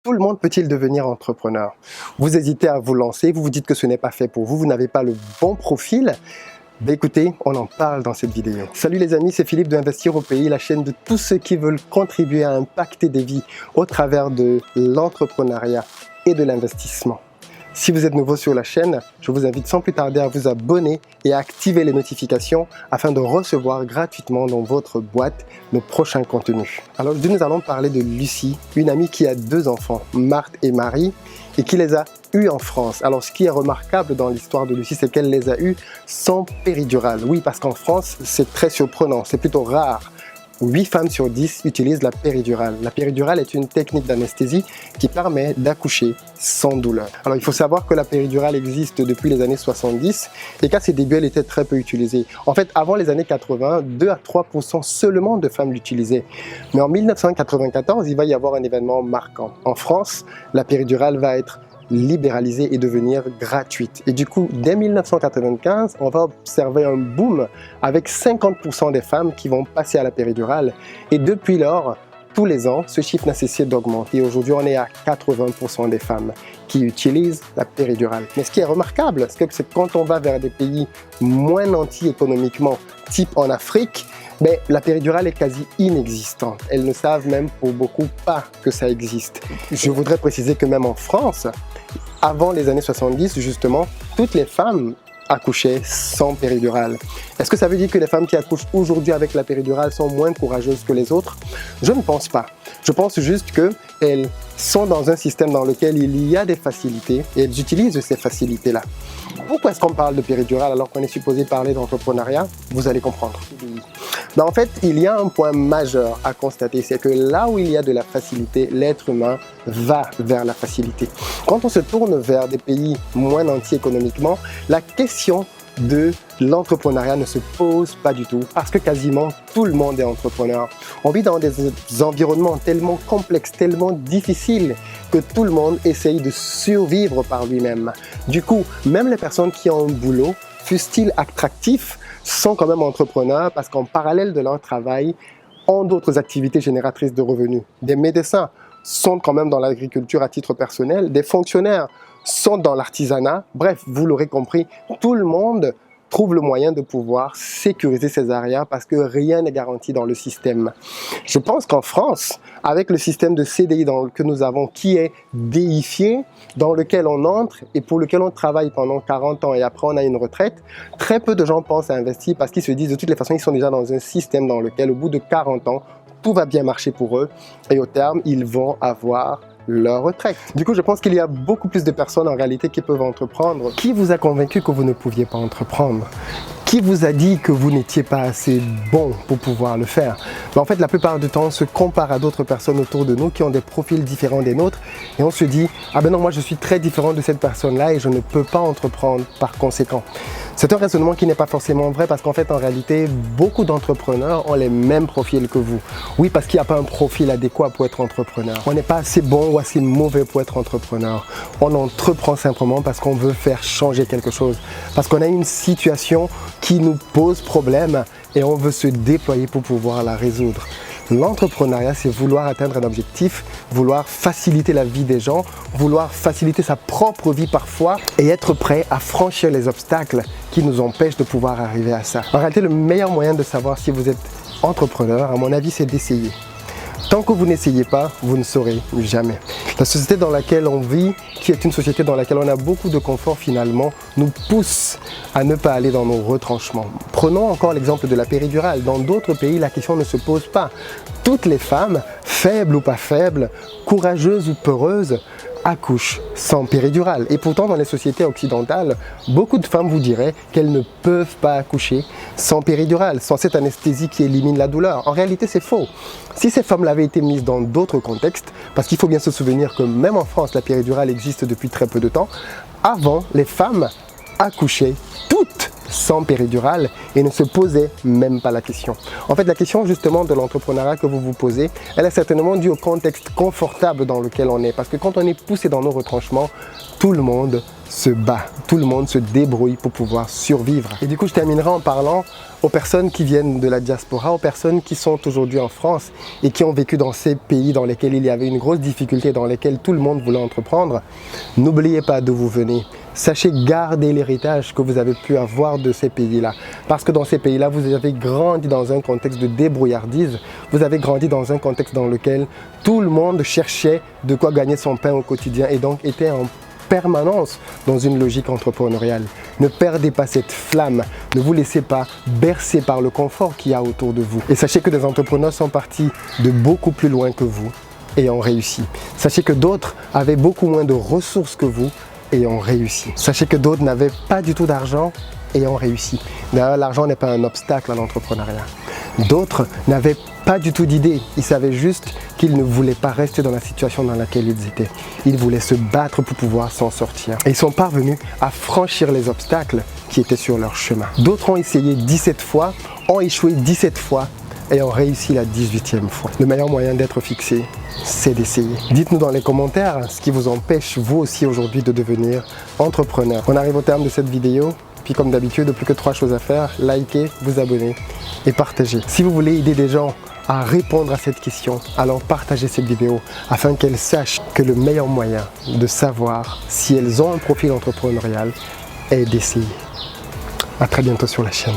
Tout le monde peut-il devenir entrepreneur? Vous hésitez à vous lancer, vous vous dites que ce n'est pas fait pour vous, vous n'avez pas le bon profil. Ben écoutez, on en parle dans cette vidéo. Salut les amis, c'est Philippe de Investir au Pays, la chaîne de tous ceux qui veulent contribuer à impacter des vies au travers de l'entrepreneuriat et de l'investissement. Si vous êtes nouveau sur la chaîne, je vous invite sans plus tarder à vous abonner et à activer les notifications afin de recevoir gratuitement dans votre boîte nos prochains contenus. Alors aujourd'hui, nous allons parler de Lucie, une amie qui a 2 enfants, Marthe et Marie, et qui les a eus en France. Alors ce qui est remarquable dans l'histoire de Lucie, c'est qu'elle les a eus sans péridurale. Oui, parce qu'en France, c'est très surprenant, c'est plutôt rare. 8 femmes sur 10 utilisent la péridurale. La péridurale est une technique d'anesthésie qui permet d'accoucher sans douleur. Alors il faut savoir que la péridurale existe depuis les années 70 et qu'à ses débuts, elle était très peu utilisée. En fait, avant les années 80, 2 à 3% seulement de femmes l'utilisaient. Mais en 1994, il va y avoir un événement marquant. En France, la péridurale va être libéralisée et devenir gratuite. Et du coup, dès 1995, on va observer un boom avec 50% des femmes qui vont passer à la péridurale. Et depuis lors, tous les ans, ce chiffre n'a cessé d'augmenter. Aujourd'hui, on est à 80% des femmes qui utilisent la péridurale. Mais ce qui est remarquable, c'est que quand on va vers des pays moins nantis économiquement, type en Afrique, mais la péridurale est quasi inexistante. Elles ne savent même pour beaucoup pas que ça existe. Je voudrais préciser que même en France, avant les années 70, justement, toutes les femmes accouchaient sans péridurale. Est-ce que ça veut dire que les femmes qui accouchent aujourd'hui avec la péridurale sont moins courageuses que les autres? Je ne pense pas. Je pense juste qu'elles sont dans un système dans lequel il y a des facilités et elles utilisent ces facilités-là. Pourquoi est-ce qu'on parle de péridurale alors qu'on est supposé parler d'entrepreneuriat? Vous allez comprendre. Ben en fait, il y a un point majeur à constater, c'est que là où il y a de la facilité, l'être humain va vers la facilité. Quand on se tourne vers des pays moins nantis économiquement, la question de l'entrepreneuriat ne se pose pas du tout parce que quasiment tout le monde est entrepreneur. On vit dans des environnements tellement complexes, tellement difficiles que tout le monde essaye de survivre par lui-même. Du coup, même les personnes qui ont un boulot, fussent-ils attractifs, sont quand même entrepreneurs parce qu'en parallèle de leur travail, ont d'autres activités génératrices de revenus. Des médecins sont quand même dans l'agriculture à titre personnel, des fonctionnaires sont dans l'artisanat. Bref, vous l'aurez compris, tout le monde trouve le moyen de pouvoir sécuriser ses arrières parce que rien n'est garanti dans le système. Je pense qu'en France, avec le système de CDI que nous avons qui est déifié, dans lequel on entre et pour lequel on travaille pendant 40 ans et après on a une retraite, très peu de gens pensent à investir parce qu'ils se disent de toutes les façons, ils sont déjà dans un système dans lequel au bout de 40 ans, tout va bien marcher pour eux et au terme, ils vont avoir leur retraite. Du coup, je pense qu'il y a beaucoup plus de personnes en réalité qui peuvent entreprendre. Qui vous a convaincu que vous ne pouviez pas entreprendre? Qui vous a dit que vous n'étiez pas assez bon pour pouvoir le faire? En fait, la plupart du temps, on se compare à d'autres personnes autour de nous qui ont des profils différents des nôtres et on se dit « Ah ben non, moi je suis très différent de cette personne-là et je ne peux pas entreprendre par conséquent. » C'est un raisonnement qui n'est pas forcément vrai parce qu'en fait, en réalité, beaucoup d'entrepreneurs ont les mêmes profils que vous. Oui, parce qu'il n'y a pas un profil adéquat pour être entrepreneur. On n'est pas assez bon ou assez mauvais pour être entrepreneur. On entreprend simplement parce qu'on veut faire changer quelque chose. Parce qu'on a une situation qui nous pose problème et on veut se déployer pour pouvoir la résoudre. L'entrepreneuriat, c'est vouloir atteindre un objectif, vouloir faciliter la vie des gens, vouloir faciliter sa propre vie parfois et être prêt à franchir les obstacles qui nous empêchent de pouvoir arriver à ça. En réalité, le meilleur moyen de savoir si vous êtes entrepreneur, à mon avis, c'est d'essayer. Tant que vous n'essayez pas, vous ne saurez jamais. La société dans laquelle on vit, qui est une société dans laquelle on a beaucoup de confort finalement, nous pousse à ne pas aller dans nos retranchements. Prenons encore l'exemple de la péridurale. Dans d'autres pays, la question ne se pose pas. Toutes les femmes, faibles ou pas faibles, courageuses ou peureuses, accouchent sans péridurale. Et pourtant, dans les sociétés occidentales, beaucoup de femmes vous diraient qu'elles ne peuvent pas accoucher sans péridurale, sans cette anesthésie qui élimine la douleur. En réalité, c'est faux. Si ces femmes l'avaient été mises dans d'autres contextes, parce qu'il faut bien se souvenir que même en France, la péridurale existe depuis très peu de temps, avant, les femmes accouchaient toutes sans péridurale et ne se posaient même pas la question. En fait, la question justement de l'entrepreneuriat que vous vous posez, elle est certainement due au contexte confortable dans lequel on est. Parce que quand on est poussé dans nos retranchements, tout le monde se bat, tout le monde se débrouille pour pouvoir survivre. Et du coup, je terminerai en parlant aux personnes qui viennent de la diaspora, aux personnes qui sont aujourd'hui en France et qui ont vécu dans ces pays dans lesquels il y avait une grosse difficulté, dans lesquels tout le monde voulait entreprendre. N'oubliez pas d'où vous venez. Sachez garder l'héritage que vous avez pu avoir de ces pays-là. Parce que dans ces pays-là, vous avez grandi dans un contexte de débrouillardise. Vous avez grandi dans un contexte dans lequel tout le monde cherchait de quoi gagner son pain au quotidien et donc était en permanence dans une logique entrepreneuriale. Ne perdez pas cette flamme, ne vous laissez pas bercer par le confort qu'il y a autour de vous. Et sachez que des entrepreneurs sont partis de beaucoup plus loin que vous et ont réussi. Sachez que d'autres avaient beaucoup moins de ressources que vous et ont réussi. Sachez que d'autres n'avaient pas du tout d'argent et ont réussi. D'ailleurs, l'argent n'est pas un obstacle à l'entrepreneuriat. D'autres n'avaient pas du tout d'idée, ils savaient juste qu'ils ne voulaient pas rester dans la situation dans laquelle ils étaient. Ils voulaient se battre pour pouvoir s'en sortir. Et ils sont parvenus à franchir les obstacles qui étaient sur leur chemin. D'autres ont essayé 17 fois, ont échoué 17 fois et ont réussi la 18e fois. Le meilleur moyen d'être fixé, c'est d'essayer. Dites-nous dans les commentaires ce qui vous empêche, vous aussi aujourd'hui, de devenir entrepreneur. On arrive au terme de cette vidéo. Puis comme d'habitude, plus que 3 choses à faire, liker, vous abonner et partager. Si vous voulez aider des gens à répondre à cette question, alors partagez cette vidéo afin qu'elles sachent que le meilleur moyen de savoir si elles ont un profil entrepreneurial est d'essayer. À très bientôt sur la chaîne.